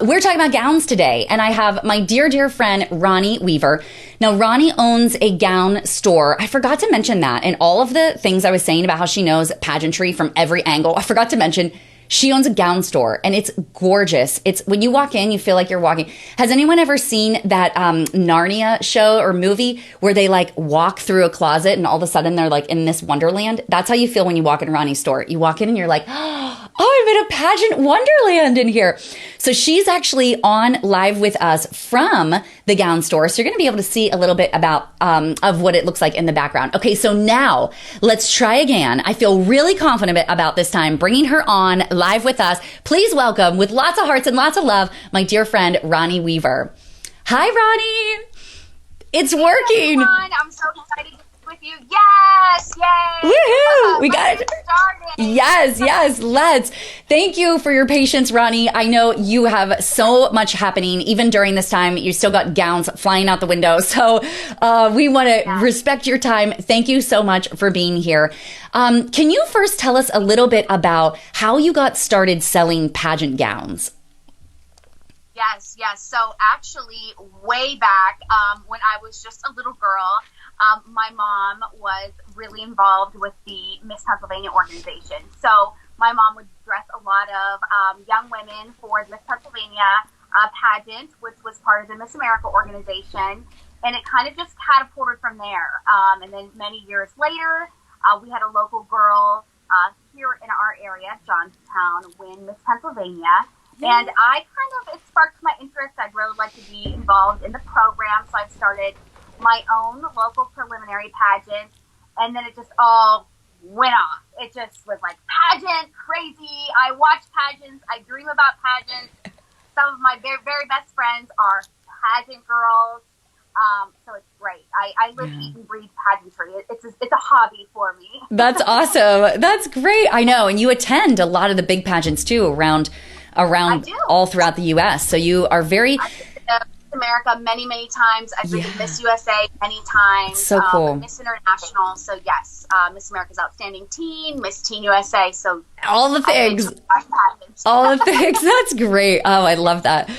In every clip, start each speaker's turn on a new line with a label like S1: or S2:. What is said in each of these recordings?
S1: We're talking about gowns today, and I have my dear, dear friend, Ronnie Weaver. Now, Ronnie owns a gown store. I forgot to mention that. And all of the things I was saying about how she knows pageantry from every angle, I forgot to mention she owns a gown store, and it's gorgeous. It's when you walk in, you feel like you're walking. Has anyone ever seen that Narnia show or movie where they like walk through a closet and all of a sudden they're like in this wonderland? That's how you feel when you walk in Ronnie's store. You walk in and you're like, oh, I'm in a pageant wonderland in here. So she's actually on live with us from the gown store. So you're going to be able to see a little bit about of what it looks like in the background. Okay, so now let's try again. I feel really confident about this time bringing her on live with us. Please welcome, with lots of hearts and lots of love, my dear friend, Ronnie Weaver. Hi, Ronnie. It's working.
S2: Hi, I'm so excited to be with you. Yes, yay.
S1: Woohoo. We got it.
S2: Started.
S1: Yes, let's. Thank you for your patience, Ronnie. I know you have so much happening. Even during this time, you still got gowns flying out the window. So we want to respect your time. Thank you so much for being here. Can you first tell us a little bit about how you got started selling pageant gowns?
S2: Yes. So actually, way back when I was just a little girl, my mom was really involved with the Miss Pennsylvania organization. So my mom would dress a lot of young women for the Miss Pennsylvania pageant, which was part of the Miss America organization. And it kind of just catapulted from there. And then many years later, we had a local girl here in our area, Johnstown, win Miss Pennsylvania. And it sparked my interest. I'd really like to be involved in the program. So I started my own local preliminary pageant. And then it just all went off. It just was like pageant, crazy. I watch pageants. I dream about pageants. Some of my very, very best friends are pageant girls. So it's great. I live, eat, and breathe pageantry. It's a hobby for me.
S1: That's awesome. That's great. I know. And you attend a lot of the big pageants too around all throughout the U.S. So you are very...
S2: I've been to Miss America many times. I've been to Miss USA many times.
S1: So cool.
S2: Miss International. So yes, Miss America's Outstanding Teen, Miss Teen USA. So
S1: all the things. All the things. That's great. Oh, I love that.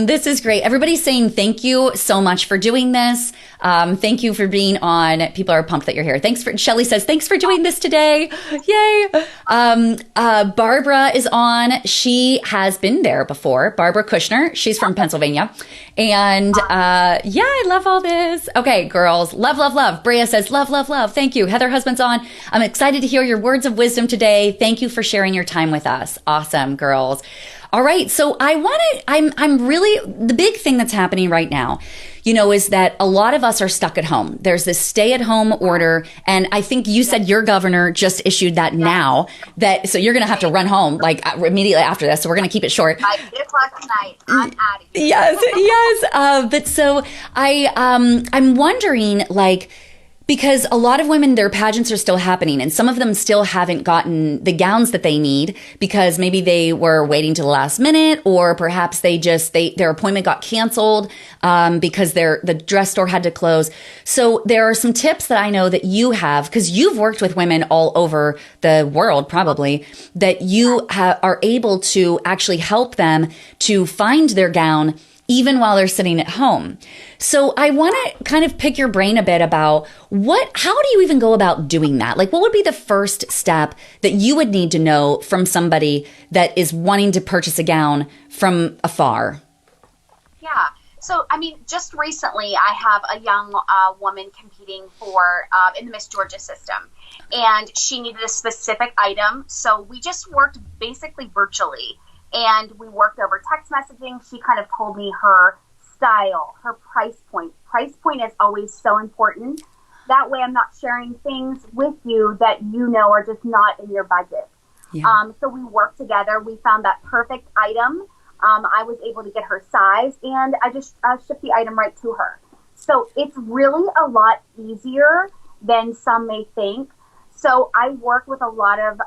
S1: This is great. Everybody's saying thank you so much for doing this. Thank you for being on. People are pumped that you're here. Shelly says, thanks for doing this today. Yay. Barbara is on. She has been there before. Barbara Kushner. She's from Pennsylvania. And I love all this. Okay, girls. Love, love, love. Brea says, love, love, love. Thank you. Heather Husband's on. I'm excited to hear your words of wisdom today. Thank you for sharing your time with us. Awesome, girls. All right. So I'm really, the big thing that's happening right now, is that a lot of us are stuck at home. There's this stay-at-home order, and I think you said your governor just issued that now. So you're going to have to run home like immediately after this. So we're going to keep it short.
S2: By 8 o'clock tonight, I'm out of here.
S1: Yes. But so I'm wondering, because a lot of women, their pageants are still happening, and some of them still haven't gotten the gowns that they need because maybe they were waiting to the last minute, or perhaps their appointment got canceled because the dress store had to close. So there are some tips that I know that you have, because you've worked with women all over the world, probably, that you are able to actually help them to find their gown even while they're sitting at home. So I want to kind of pick your brain a bit about how do you even go about doing that? What would be the first step that you would need to know from somebody that is wanting to purchase a gown from afar?
S2: Yeah. So, just recently I have a young woman competing for in the Miss Georgia system, and she needed a specific item. So we just worked basically virtually. And we worked over text messaging. She kind of told me her style, her price point. Price point is always so important. That way I'm not sharing things with you that are just not in your budget. Yeah. So we worked together. We found that perfect item. I was able to get her size, and I just shipped the item right to her. So it's really a lot easier than some may think. So I work with a lot of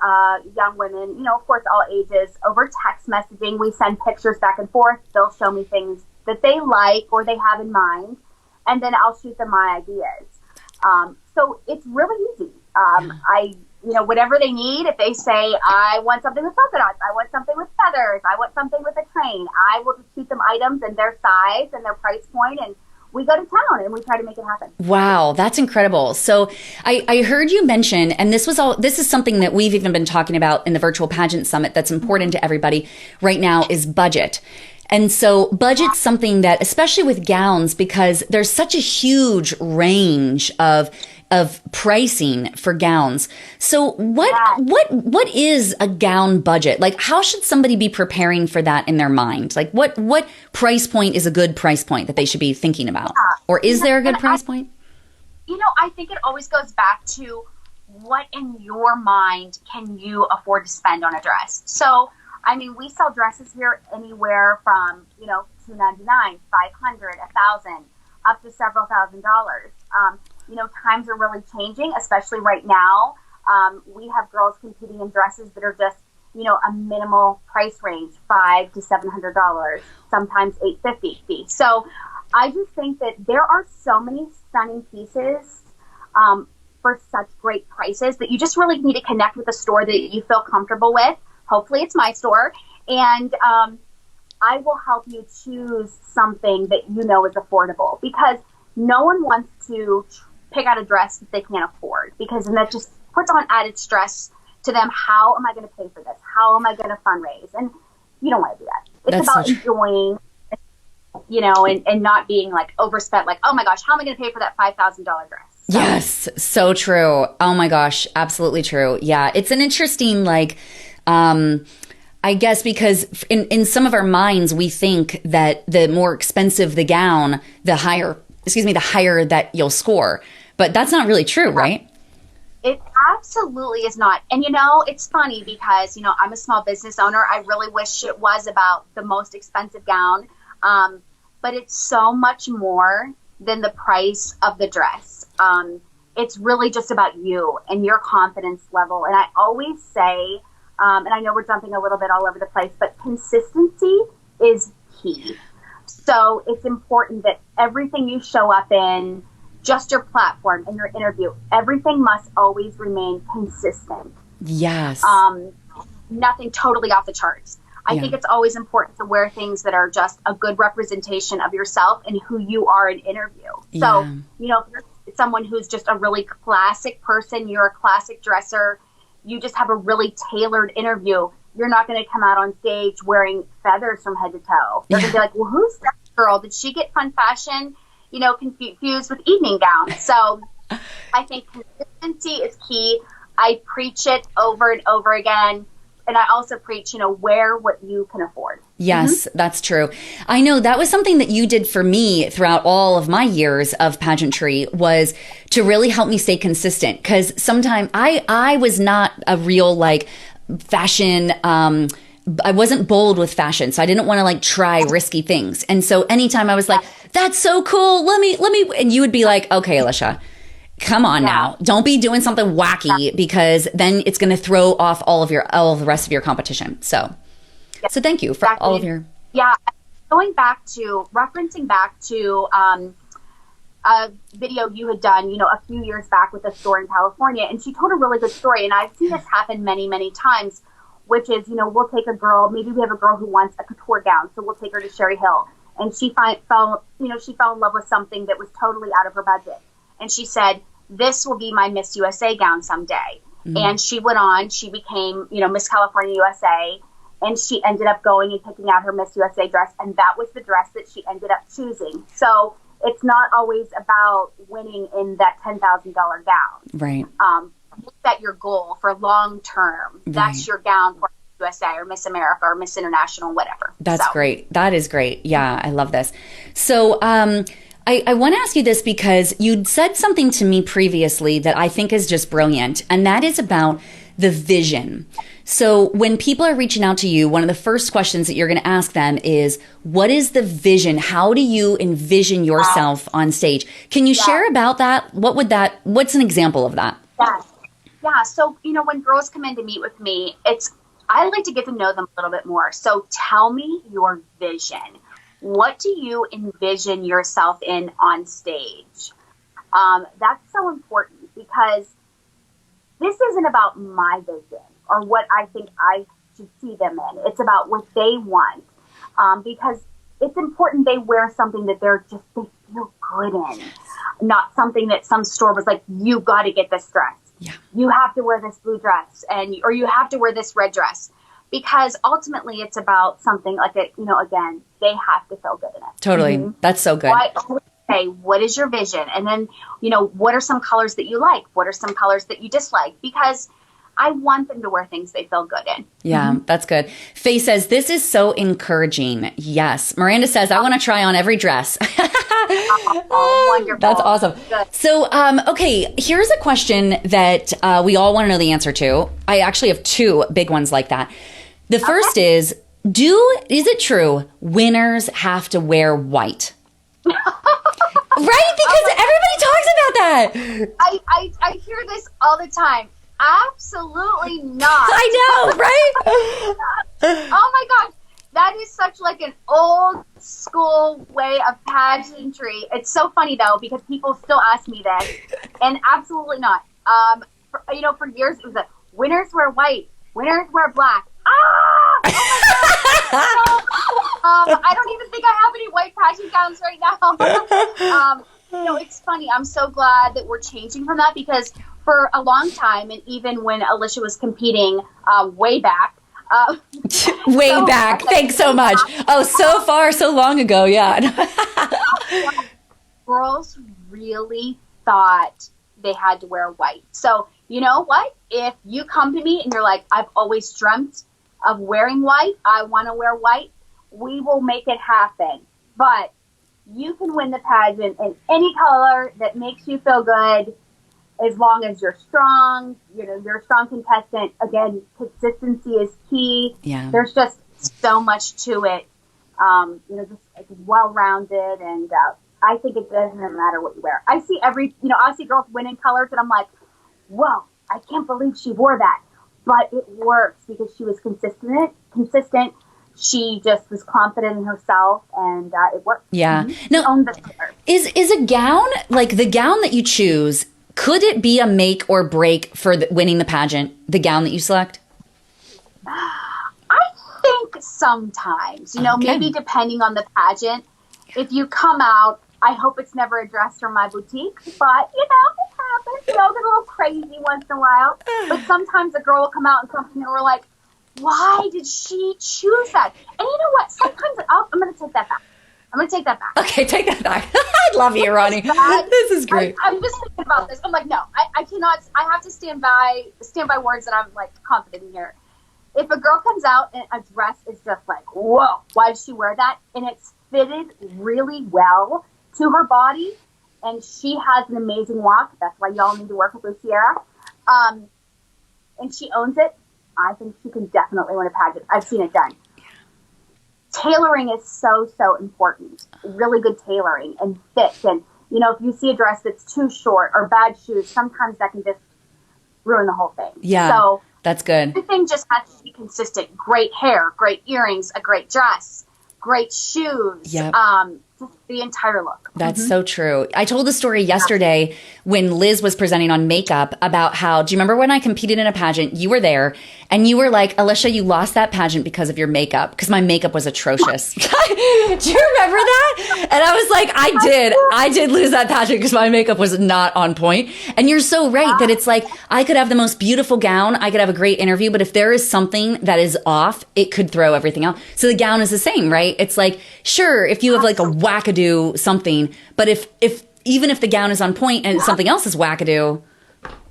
S2: young women, of course, all ages, over text messaging. We send pictures back and forth. They'll show me things that they like or they have in mind, and then I'll shoot them my ideas. So it's really easy. I whatever they need. If they say, I want something with polka dots, I want something with feathers, I want something with a train, I will just shoot them items and their size and their price point, and we go to town and we try to make it happen.
S1: Wow, that's incredible. So I heard you mention, and this is something that we've even been talking about in the virtual pageant summit that's important to everybody right now, is budget. And so budget's something that, especially with gowns, because there's such a huge range of pricing for gowns. So what is a gown budget? Like, how should somebody be preparing for that in their mind? Like, what price point is a good price point that they should be thinking about? Or is there a good price point?
S2: I think it always goes back to what in your mind can you afford to spend on a dress. So, I mean, we sell dresses here anywhere from, $299, $500, $1,000, up to several $1,000s. Times are really changing, especially right now. We have girls competing in dresses that are just, a minimal price range, $500 to $700, sometimes $850. So I just think that there are so many stunning pieces for such great prices that you just really need to connect with a store that you feel comfortable with. Hopefully it's my store. And I will help you choose something that is affordable, because no one wants to pick out a dress that they can't afford, because then that just puts on added stress to them. How am I going to pay for this? How am I going to fundraise? And you don't want to do that. It's about enjoying, and not being like overspent, like, oh my gosh, how am I going to pay for that $5,000 dress? So.
S1: Yes, so true. Oh my gosh, absolutely true. Yeah, it's an interesting, I guess, because in some of our minds, we think that the more expensive the gown, the higher that you'll score. But that's not really true, right?
S2: It absolutely is not. And, it's funny because, I'm a small business owner. I really wish it was about the most expensive gown. But it's so much more than the price of the dress. It's really just about you and your confidence level. And I always say, and I know we're jumping a little bit all over the place, but consistency is key. So it's important that everything you show up in, just your platform and your interview, everything must always remain consistent.
S1: Yes.
S2: Nothing totally off the charts. I think it's always important to wear things that are just a good representation of yourself and who you are in interview. So, if you're someone who's just a really classic person, you're a classic dresser, you just have a really tailored interview, you're not going to come out on stage wearing feathers from head to toe. They're going to be like, well, who's that girl? Did she get fun fashion, confused with evening gowns? So I think consistency is key. I preach it over and over again. And I also preach, wear what you can afford.
S1: Yes, that's true. I know that was something that you did for me throughout all of my years of pageantry, was to really help me stay consistent. Because sometimes I was not a real fashion. I wasn't bold with fashion, so I didn't want to try risky things. And so anytime I was like, "That's so cool, let me," and you would be like, "Okay, Alicia, come on now. Don't be doing something wacky, because then it's going to throw off all of the rest of your competition." So thank you for all of your.
S2: Yeah. Referencing back to a video you had done, a few years back with a store in California, and she told a really good story. And I've seen this happen many, many times, which is, we'll take a girl, maybe we have a girl who wants a couture gown. So we'll take her to Sherry Hill, and she fell in love with something that was totally out of her budget. And she said, this will be my Miss USA gown someday. Mm-hmm. And she went on, she became, Miss California USA, and she ended up going and picking out her Miss USA dress. And that was the dress that she ended up choosing. So it's not always about winning in that $10,000 gown.
S1: Right.
S2: Set your goal for long term. Right. That's your gown for USA or Miss America or Miss International, whatever.
S1: That's great. That is great. Yeah, I love this. So, I want to ask you this, because you'd said something to me previously that I think is just brilliant, and that is about the vision. So when people are reaching out to you, one of the first questions that you're going to ask them is, what is the vision? How do you envision yourself on stage? Can you share about that? What's an example of that?
S2: Yeah. So, when girls come in to meet with me, I like to get to know them a little bit more. So tell me your vision. What do you envision yourself in on stage? That's so important, because this isn't about my vision or what I think I should see them in. It's about what they want. Because it's important they wear something that they feel good in. Not something that some store was like, you got to get this dress.
S1: Yeah.
S2: You have to wear this blue dress or you have to wear this red dress. Because ultimately it's about something like it, again, they have to feel good in it.
S1: Totally.
S2: Mm-hmm.
S1: That's so good.
S2: I always say, what is your vision? And then, what are some colors that you like? What are some colors that you dislike? Because I want them to wear things they feel good in.
S1: Yeah, that's good. Faye says, this is so encouraging. Yes. Miranda says, I want to try on every dress.
S2: Wonderful.
S1: That's awesome.
S2: Good.
S1: So, okay, here's a question that we all want to know the answer to. I actually have two big ones like that. The first is it true winners have to wear white? Right? Because everybody talks about that.
S2: I hear this all the time. Absolutely not.
S1: I know, right?
S2: Oh my gosh. That is such like an old school way of pageantry. It's so funny though, because people still ask me this, and absolutely not. For years it was like, winners wear white, winners wear black. Oh my God. I don't even think I have any white pageant gowns right now. It's funny. I'm so glad that we're changing from that, because for a long time, and even when Alicia was competing way back.
S1: Back. Thanks so much. Oh, so far, so long ago. Yeah.
S2: Girls really thought they had to wear white. So you know what? If you come to me and you're like, I've always dreamt of wearing white, I want to wear white, we will make it happen. But you can win the pageant in any color that makes you feel good, as long as you're strong. You're a strong contestant. Again, consistency is key.
S1: Yeah.
S2: There's just so much to it. Just well-rounded, and I think it doesn't matter what you wear. I see girls winning colors, and I'm like, whoa, I can't believe she wore that. But it works because she was consistent. She just was confident in herself, and it worked.
S1: Yeah.
S2: Mm-hmm.
S1: Now, is a gown, like the gown that you choose, could it be a make or break for winning the pageant, the gown that you select?
S2: I think sometimes, maybe depending on the pageant. If you come out, I hope it's never a dress from my boutique, but, it happens. Get a little crazy once in a while. But sometimes a girl will come out in something and we're like, why did she choose that? And you know what? Sometimes I'm going to take that back.
S1: Okay, take that back. I love you, Ronnie. This is great.
S2: I'm just thinking about this. I'm like, no, I cannot. I have to stand by words that I'm like confident in here. If a girl comes out and a dress is just like, whoa, why did she wear that? And it's fitted really well to her body, and she has an amazing walk. That's why y'all need to work with Luciera. And she owns it. I think she can definitely win a pageant. I've seen it done. Tailoring is so, so important. Really good tailoring and fit. And, if you see a dress that's too short or bad shoes, sometimes that can just ruin the whole thing.
S1: Yeah,
S2: so
S1: that's good.
S2: Everything just has to be consistent. Great hair, great earrings, a great dress, great shoes.
S1: Yep.
S2: Just the entire look.
S1: That's so true. I told the story yesterday when Liz was presenting on makeup about how, do you remember when I competed in a pageant? You were there and you were like, Alicia, you lost that pageant because of your makeup, because my makeup was atrocious. Do you remember that? And I was like, I did lose that pageant because my makeup was not on point. And you're so right that it's like, I could have the most beautiful gown, I could have a great interview, but if there is something that is off, it could throw everything out. So the gown is the same, right? It's like, sure, if you have like a wackadoo something, but if even if the gown is on point and something else is wackadoo,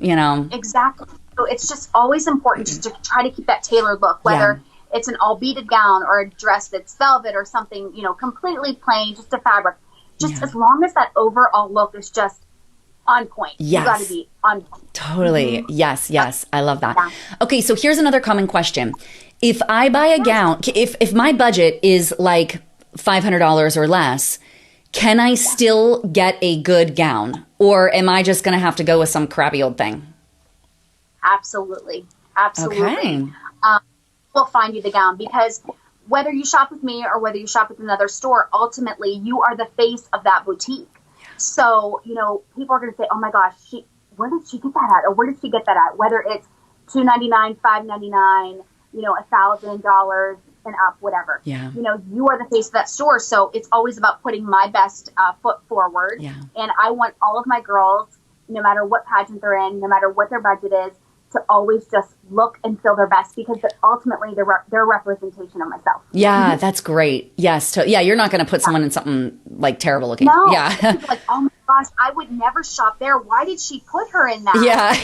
S2: Exactly. So it's just always important just to try to keep that tailored look, whether it's an all beaded gown or a dress that's velvet or something, completely plain, just a fabric. Just as long as that overall look is just on point.
S1: Yes.
S2: You got to be on point.
S1: Totally. Mm-hmm. Yes. I love that. Yeah. Okay, so here's another common question. If I buy a gown, if my budget is like $500 or less, can I still get a good gown? Or am I just going to have to go with some crappy old thing?
S2: Absolutely.
S1: Okay.
S2: We'll find you the gown, because whether you shop with me or whether you shop with another store, ultimately you are the face of that boutique. So, people are going to say, oh my gosh, where did she get that at? Or where did she get that at? Whether it's $2.99, $5.99, $1,000 and up, whatever.
S1: Yeah.
S2: You are the face of that store. So it's always about putting my best foot forward.
S1: Yeah.
S2: And I want all of my girls, no matter what pageant they're in, no matter what their budget is, to always just look and feel their best, because ultimately they're a representation of myself.
S1: Yeah, that's great. Yes. Yeah, you're not going to put someone in something like terrible looking.
S2: No.
S1: Yeah.
S2: Like, oh my gosh, I would never shop there. Why did she put her in that?
S1: Yeah.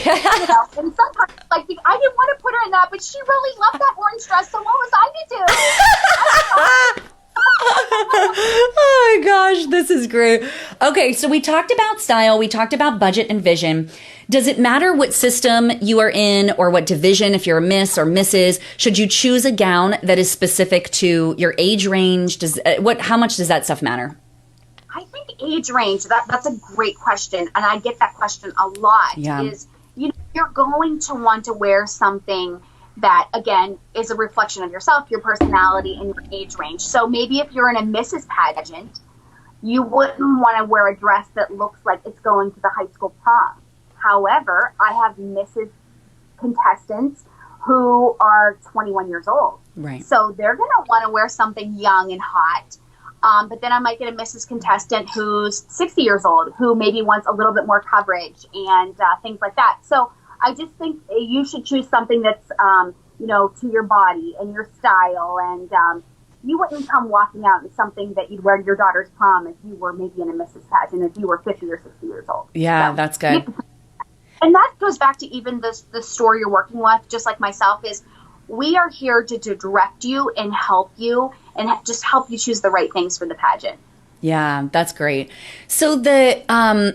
S2: And sometimes, like, I didn't want to put her in that, but she really loved that orange dress, so what was I to do?
S1: Oh my gosh, this is great. Okay, so we talked about style, we talked about budget and vision. Does it matter what system you are in or what division, if you're a Miss or Mrs.? Should you choose a gown that is specific to your age range? How much does that stuff matter?
S2: I think age range, that's a great question, and I get that question a lot.
S1: Yeah.
S2: You're going to want to wear something that, again, is a reflection of yourself, your personality, and your age range. So maybe if you're in a Mrs. pageant, you wouldn't want to wear a dress that looks like it's going to the high school prom. However, I have Mrs. contestants who are 21 years old.
S1: Right.
S2: So they're going to want to wear something young and hot. But then I might get a Mrs. contestant who's 60 years old, who maybe wants a little bit more coverage and things like that. So I just think you should choose something that's, to your body and your style. And you wouldn't come walking out in something that you'd wear to your daughter's prom if you were maybe in a Mrs. pageant, if you were 50 or 60 years old.
S1: Yeah,
S2: so,
S1: that's good.
S2: And that goes back to even the store you're working with, just like myself, is we are here to direct you and help you and just help you choose the right things for the pageant.
S1: Yeah, that's great. So a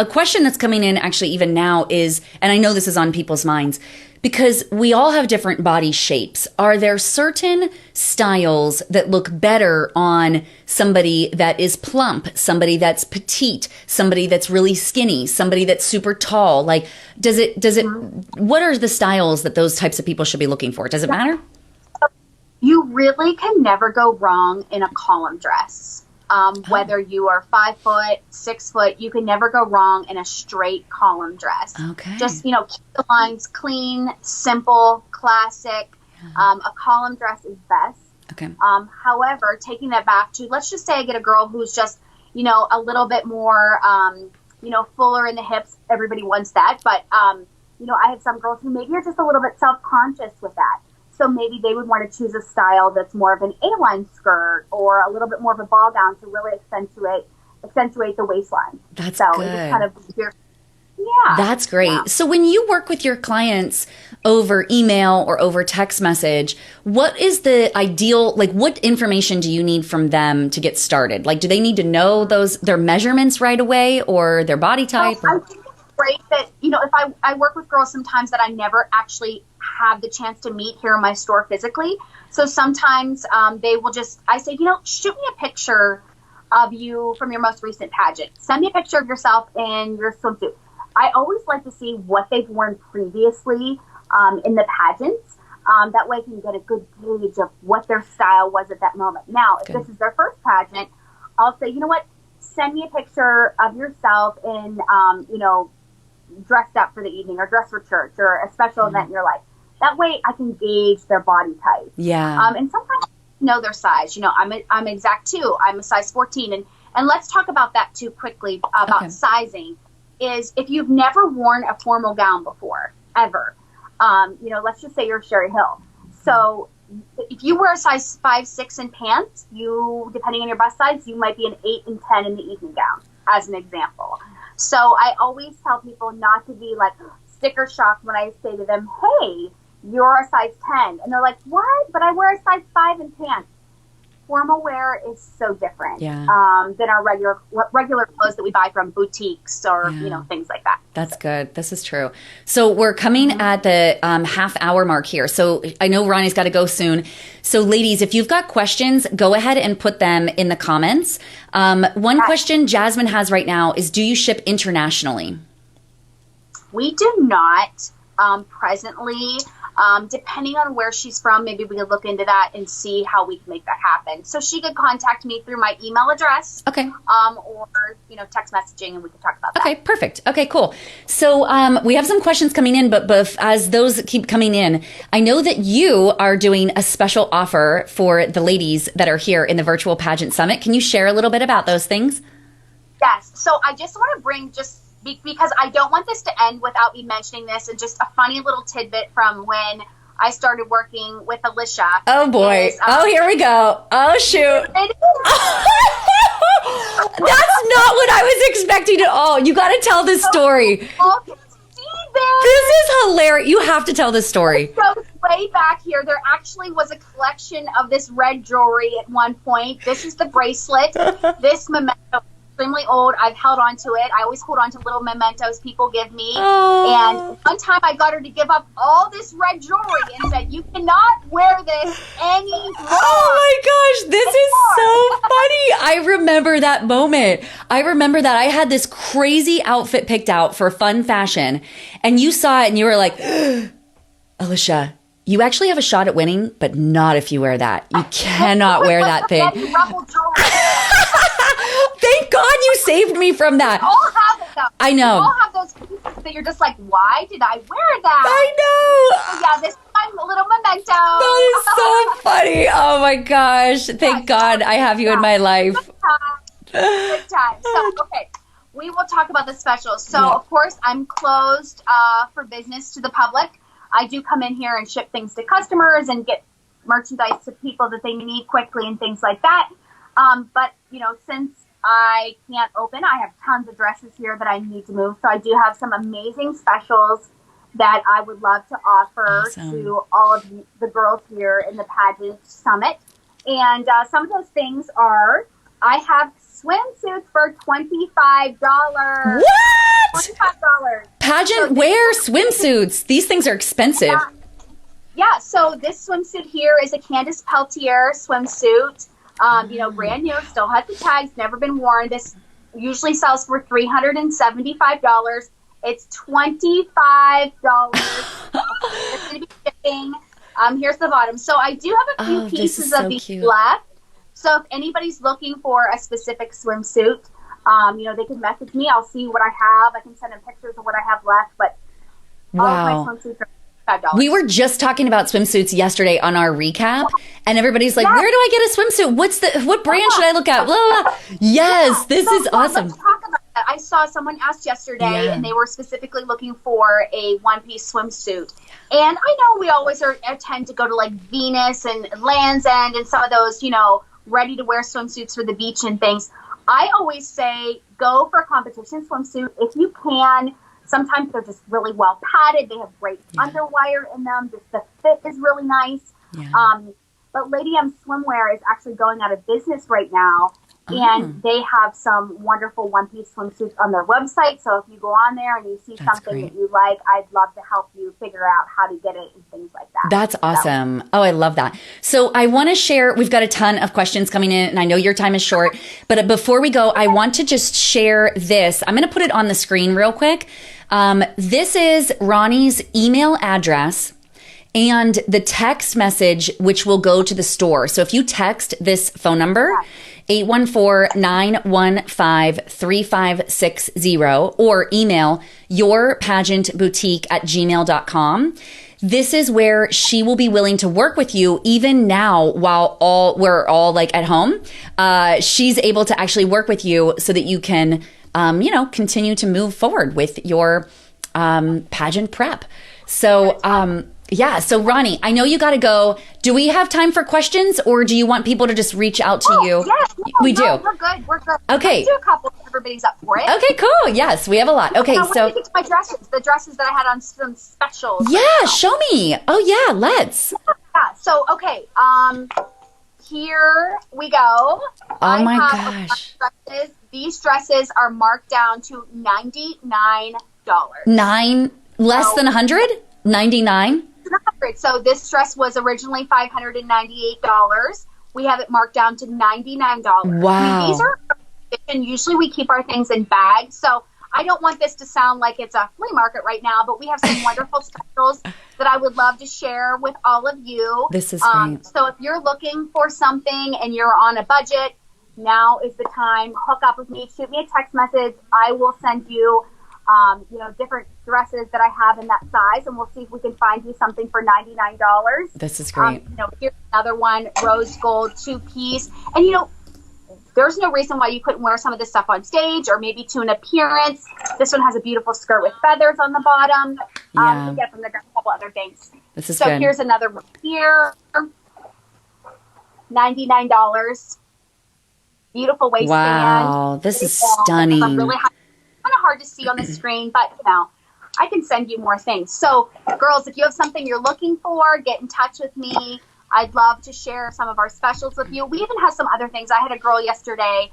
S1: question that's coming in actually even now is, and I know this is on people's minds, because we all have different body shapes. Are there certain styles that look better on somebody that is plump, somebody that's petite, somebody that's really skinny, somebody that's super tall? Like, what are the styles that those types of people should be looking for? Does it matter?
S2: You really can never go wrong in a column dress. Whether you are 5 foot, 6 foot, you can never go wrong in a straight column dress.
S1: Okay.
S2: Just, keep the lines clean, simple, classic. A column dress is best.
S1: Okay.
S2: However, taking that back to, let's just say I get a girl who's just, a little bit more, fuller in the hips. Everybody wants that. But, I have some girls who maybe are just a little bit self-conscious with that. So maybe they would want to choose a style that's more of an A-line skirt or a little bit more of a ball gown to really accentuate the waistline.
S1: That's
S2: so
S1: good.
S2: It just kind of, yeah.
S1: That's great. Yeah. So when you work with your clients over email or over text message, what is the ideal, what information do you need from them to get started? Do they need to know their measurements right away or their body type?
S2: I think it's great that, if I work with girls sometimes that I never actually have the chance to meet here in my store physically. So sometimes they will I say, shoot me a picture of you from your most recent pageant. Send me a picture of yourself in your swimsuit. I always like to see what they've worn previously in the pageants. That way I can get a good gauge of what their style was at that moment. Now, if this is their first pageant, I'll say, send me a picture of yourself in, dressed up for the evening or dressed for church or a special event in your life. That way I can gauge their body type.
S1: Yeah.
S2: And sometimes know their size. I'm exact too. I'm a size 14. And let's talk about that too quickly about sizing. Is if you've never worn a formal gown before, ever, let's just say you're Sherry Hill. So if you wear a size 5, 6 in pants, depending on your bust size, you might be an 8 and 10 in the evening gown, as an example. So I always tell people not to be sticker shocked when I say to them, hey, you're a size 10. And they're like, what? But I wear a size 5 in pants. Formal wear is so different than our regular clothes that we buy from boutiques or, things like that.
S1: That's good. This is true. So we're coming at the half hour mark here. So I know Ronnie's got to go soon. So ladies, if you've got questions, go ahead and put them in the comments. One question Jasmine has right now is, do you ship internationally?
S2: We do not presently. Depending on where she's from, maybe we could look into that and see how we can make that happen. So she could contact me through my email address.
S1: Okay.
S2: Or, text messaging, and we could talk about that.
S1: Okay, perfect. Okay, cool. So we have some questions coming in, but as those keep coming in, I know that you are doing a special offer for the ladies that are here in the Virtual Pageant Summit. Can you share a little bit about those things?
S2: Yes. So I just want to bring because I don't want this to end without me mentioning this, and just a funny little tidbit from when I started working with Alicia.
S1: Oh boy. Here we go. Oh shoot. That's not what I was expecting at all. You got to tell this story. This is hilarious. You have to tell this story.
S2: It goes way back here. There actually was a collection of this red jewelry at one point. This is the bracelet. This memento. Extremely old. I've held on to it. I always hold on to little mementos people give me. Oh. And one time I got her to give up all this red jewelry and said, "You cannot wear this anymore."
S1: Oh my gosh, this is so funny. I remember that moment. I remember that I had this crazy outfit picked out for fun fashion, and you saw it and you were like, "Alicia, you actually have a shot at winning, but not if you wear that. You cannot wear that thing." Thank God you saved me from that.
S2: We all have it, though.
S1: I know.
S2: We all have those pieces that you're just like, why did I wear that?
S1: I know.
S2: So yeah, this is my little memento.
S1: That is so funny. Oh my gosh. Thank God I have you in my life.
S2: Good time. So, okay. We will talk about the specials. So, Of course, I'm closed for business to the public. I do come in here and ship things to customers and get merchandise to people that they need quickly and things like that. But, since I can't open, I have tons of dresses here that I need to move. So I do have some amazing specials that I would love to offer to all of the girls here in the Pageant Summit. And some of those things are, I have swimsuits for $25.
S1: What?
S2: $25.
S1: Pageant wear swimsuits. These things are expensive.
S2: Yeah, so this swimsuit here is a Candace Peltier swimsuit. Brand new, still has the tags, never been worn. This usually sells for $375. It's $25. It's going to be shipping. Here's the bottom. So I do have a few pieces of these left. So if anybody's looking for a specific swimsuit, they can message me. I'll see what I have. I can send them pictures of what I have left. But all of my swimsuits are $5.
S1: We were just talking about swimsuits yesterday on our recap, and everybody's like, "Where do I get a swimsuit? What brand should I look at?" Blah, blah, blah. Yes, this is awesome.
S2: Let's talk about that. I saw someone asked yesterday, and they were specifically looking for a one-piece swimsuit. And I know we always tend to go to like Venus and Land's End and some of those, ready-to-wear swimsuits for the beach and things. I always say go for a competition swimsuit if you can. Sometimes they're just really well padded. They have great underwire in them. Just the fit is really nice. Yeah. But Lady M Swimwear is actually going out of business right now. And they have some wonderful one-piece swimsuits on their website. So if you go on there and you see something that you like, I'd love to help you figure out how to get it and things like that.
S1: That's awesome. So. Oh, I love that. So I want to share, we've got a ton of questions coming in, and I know your time is short. But before we go, I want to just share this. I'm going to put it on the screen real quick. This is Ronnie's email address and the text message, which will go to the store. So if you text this phone number, 814-915-3560, or email yourpageantboutique@gmail.com. This is where she will be willing to work with you even now while we're all like at home. She's able to actually work with you so that you can, continue to move forward with your pageant prep. So, so Ronnie, I know you got to go. Do we have time for questions, or do you want people to just reach out to you?
S2: Yes,
S1: we do.
S2: We're good.
S1: Okay.
S2: Let's do a couple if everybody's up for it.
S1: Okay, cool. Yes, we have a lot. Okay,
S2: now, so get to my dresses, the dresses that I had on some specials.
S1: Yeah, show me. Oh yeah, let's.
S2: Yeah. So here we go.
S1: Oh my gosh.
S2: These dresses are marked down to $99.
S1: Less than 100? 99?
S2: So this dress was originally $598. We have it marked down to $99.
S1: Wow.
S2: I mean, these are, and usually we keep our things in bags. So I don't want this to sound like it's a flea market right now, but we have some wonderful specials that I would love to share with all of you.
S1: This is great.
S2: So if you're looking for something and you're on a budget, now is the time. Hook up with me. Shoot me a text message. I will send you, different dresses that I have in that size, and we'll see if we can find you something for $99.
S1: This is great.
S2: Here's another one, rose gold 2-piece. And, there's no reason why you couldn't wear some of this stuff on stage or maybe to an appearance. This one has a beautiful skirt with feathers on the bottom. You get from there a couple other things.
S1: This is
S2: so
S1: good.
S2: Here's another one here. $99. Beautiful waistband.
S1: Wow, this is stunning.
S2: Really kind of hard to see on the screen, but I can send you more things. So, girls, if you have something you're looking for, get in touch with me. I'd love to share some of our specials with you. We even have some other things. I had a girl yesterday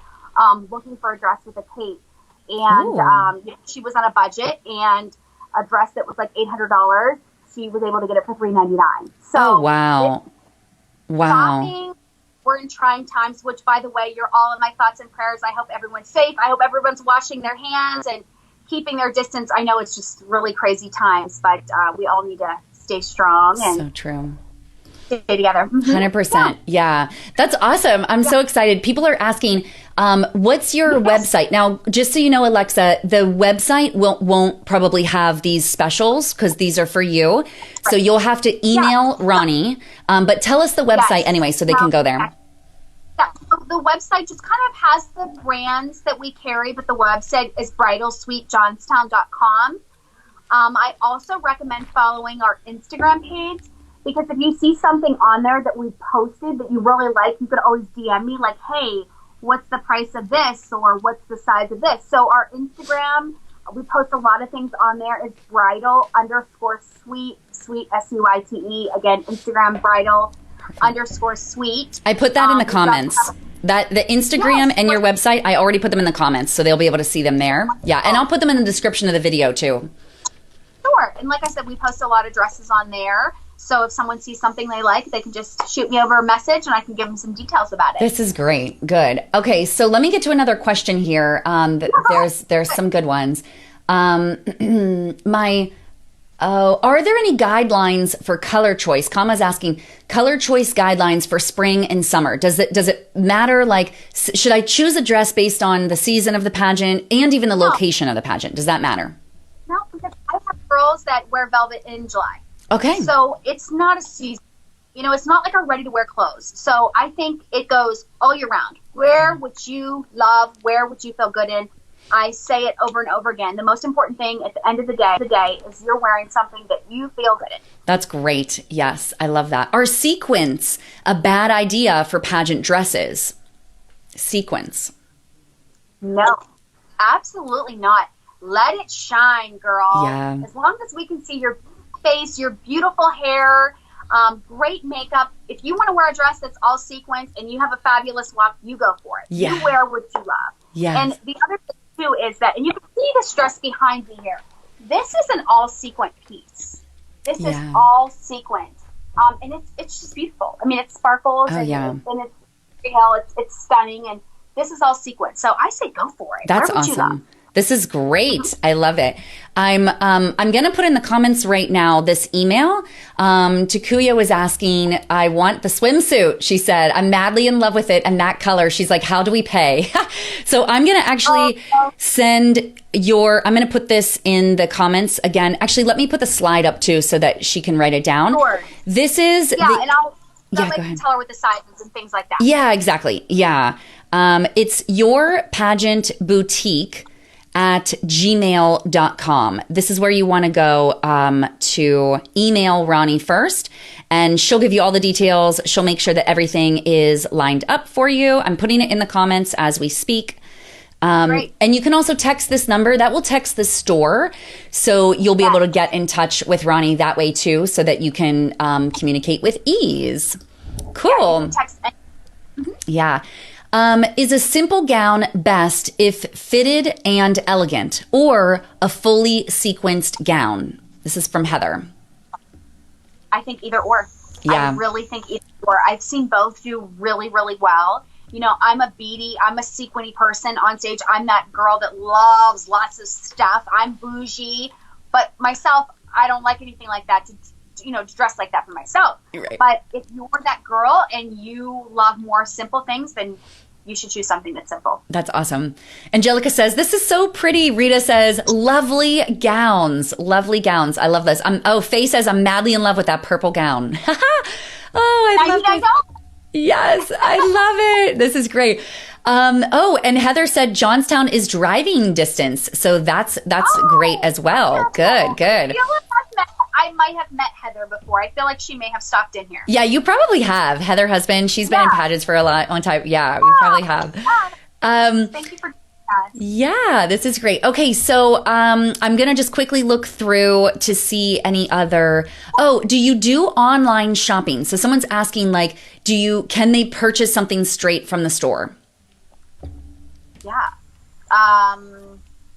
S2: looking for a dress with a cape, and she was on a budget, and a dress that was like $800. She was able to get it for $399. So,
S1: wow.
S2: Shopping. We're in trying times, which, by the way, you're all in my thoughts and prayers. I hope everyone's safe. I hope everyone's washing their hands and keeping their distance. I know it's just really crazy times, but we all need to stay strong and
S1: so true.
S2: Stay together.
S1: 100%. Yeah. That's awesome. I'm so excited. People are asking, what's your website? Now, just so you know, Alexa, the website won't probably have these specials because these are for you. So you'll have to email Ronnie. But tell us the website anyway so they can go there.
S2: Yeah. So the website just kind of has the brands that we carry, but the website is bridalsuitejohnstown.com. I also recommend following our Instagram page, because if you see something on there that we posted that you really like, you could always DM me like, hey, what's the price of this? Or what's the size of this? So our Instagram, we post a lot of things on there. It's bridal_suite, suite, S-U-I-T-E. Again, Instagram, bridal_suite.
S1: I put that in the comments. That the Instagram and your website, I already put them in the comments, so they'll be able to see them there. Yeah, and I'll put them in the description of the video too.
S2: Sure. And like I said, we post a lot of dresses on there. So if someone sees something they like, they can just shoot me over a message and I can give them some details about it.
S1: This is great. Good. Okay, so let me get to another question here. There's some good ones. Are there any guidelines for color choice? Kama's asking, color choice guidelines for spring and summer. Does it matter? Like, should I choose a dress based on the season of the pageant and even the location of the pageant? Does that matter?
S2: No, because I have girls that wear velvet in July.
S1: Okay.
S2: So it's not a season. It's not like our ready-to-wear clothes. So I think it goes all year round. Wear what you love. Wear what you feel good in. I say it over and over again. The most important thing at the end of the day is you're wearing something that you feel good in.
S1: That's great. Yes, I love that. Are sequins a bad idea for pageant dresses? Sequins.
S2: No, absolutely not. Let it shine, girl.
S1: Yeah.
S2: As long as we can see your face, your beautiful hair, great makeup. If you want to wear a dress that's all sequins and you have a fabulous walk, you go for it.
S1: Yeah.
S2: You wear what you love.
S1: Yes.
S2: And the other thing too is that, and you can see this dress behind me here. This is an all sequin piece. This is all sequins. And it's just beautiful. I mean, it sparkles and it's it's stunning, and this is all sequins. So I say go for it.
S1: That's awesome. This is great. I love it. I'm going to put in the comments right now this email. Takuya was asking, I want the swimsuit. She said, I'm madly in love with it and that color. She's like, how do we pay? So I'm going to actually I'm going to put this in the comments again. Actually, let me put the slide up too so that she can write it down.
S2: Sure.
S1: This is
S2: and I'll
S1: go
S2: can
S1: ahead.
S2: tell her with the sizes and things like that.
S1: Yeah, exactly. Yeah. It's your pageant boutique at gmail.com. This is where you want to go to email Ronnie first, and she'll give you all the details. She'll make sure that everything is lined up for you. I'm putting it in the comments as we speak. And you can also text this number. That will text the store. So you'll be able to get in touch with Ronnie that way too, so that you can communicate with ease. Cool. Yeah. Is a simple gown best if fitted and elegant, or a fully sequenced gown? This is from Heather.
S2: I think either or.
S1: Yeah.
S2: I really think either or. I've seen both do really, really well. I'm a beady, I'm a sequiny person on stage. I'm that girl that loves lots of stuff. I'm bougie, but myself, I don't like anything like that to dress like that for myself.
S1: Right.
S2: But if you're that girl and you love more simple things, then you should choose something that's simple.
S1: That's awesome. Angelica says, this is so pretty. Rita says, lovely gowns. Lovely gowns. I love this. Faye says, I'm madly in love with that purple gown. I love it. Yes, I love it. This is great. And Heather said Johnstown is driving distance. So that's great as well. Good.
S2: I might have met Heather before. I feel like she may have stopped in here.
S1: Yeah, you probably have. Heather Husband, she's been in pageants for a long time. Yeah, we probably have.
S2: Thank you for doing that.
S1: Yeah, this is great. Okay, so I'm going to just quickly look through to see any other. Oh, do you do online shopping? So someone's asking, like, can they purchase something straight from the store?
S2: Yeah.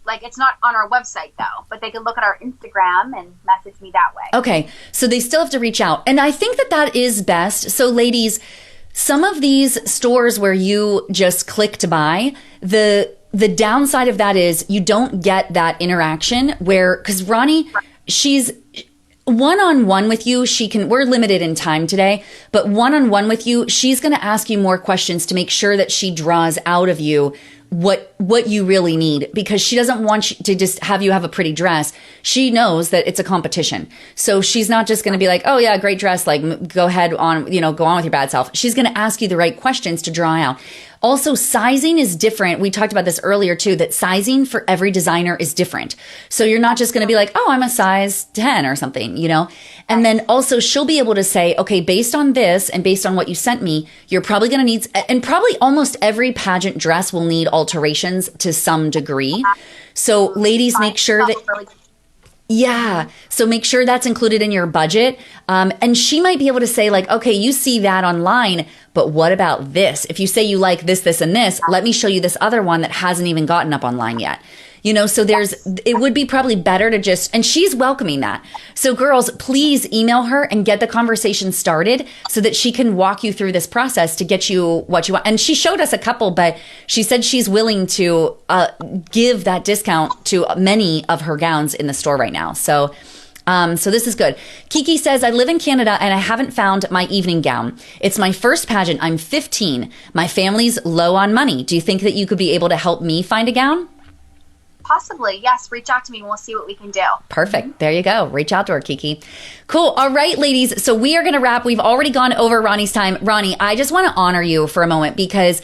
S2: Like, it's not on our website, though, but they can look at our Instagram and message me that way.
S1: Okay, so they still have to reach out. And I think that is best. So, ladies, some of these stores where you just click to buy, the downside of that is you don't get that interaction because Ronnie, she's one-on-one with you. We're limited in time today, but one-on-one with you, she's going to ask you more questions to make sure that she draws out of you what you really need, because she doesn't want you to just have you have a pretty dress. She knows that it's a competition. So she's not just going to be like, oh yeah, great dress. Like, go ahead on, go on with your bad self. She's going to ask you the right questions to draw out. Also, sizing is different. We talked about this earlier too, that sizing for every designer is different. So you're not just going to be like, oh, I'm a size 10 or something, And then also she'll be able to say, okay, based on this and based on what you sent me, you're probably going to need, and probably almost every pageant dress will need alterations to some degree. So ladies, make sure that, yeah. So make sure that's included in your budget. And she might be able to say, like, okay, you see that online, but what about this? If you say you like this, this, and this, let me show you this other one that hasn't even gotten up online yet. So it would be probably better to just, and she's welcoming that. So girls, please email her and get the conversation started so that she can walk you through this process to get you what you want. And she showed us a couple, but she said she's willing to give that discount to many of her gowns in the store right now. So this is good. Kiki says, I live in Canada and I haven't found my evening gown. It's my first pageant. I'm 15. My family's low on money. Do you think that you could be able to help me find a gown?
S2: Possibly, yes. Reach out to me and we'll see what we can do.
S1: Perfect. There you go. Reach out to her, Kiki. Cool. All right, ladies. So we are going to wrap. We've already gone over Ronnie's time. Ronnie, I just want to honor you for a moment, because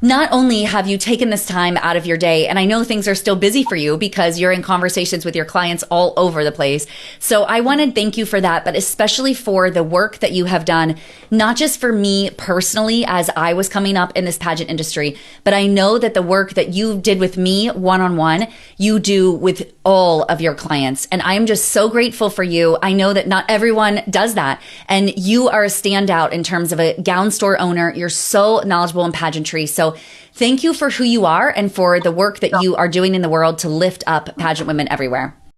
S1: not only have you taken this time out of your day, and I know things are still busy for you because you're in conversations with your clients all over the place. So I want to thank you for that, but especially for the work that you have done, not just for me personally as I was coming up in this pageant industry, but I know that the work that you did with me one-on-one, you do with all of your clients. And I am just so grateful for you. I know that not everyone does that. And you are a standout in terms of a gown store owner. You're so knowledgeable in pageantry. So thank you for who you are and for the work that you are doing in the world to lift up pageant women everywhere.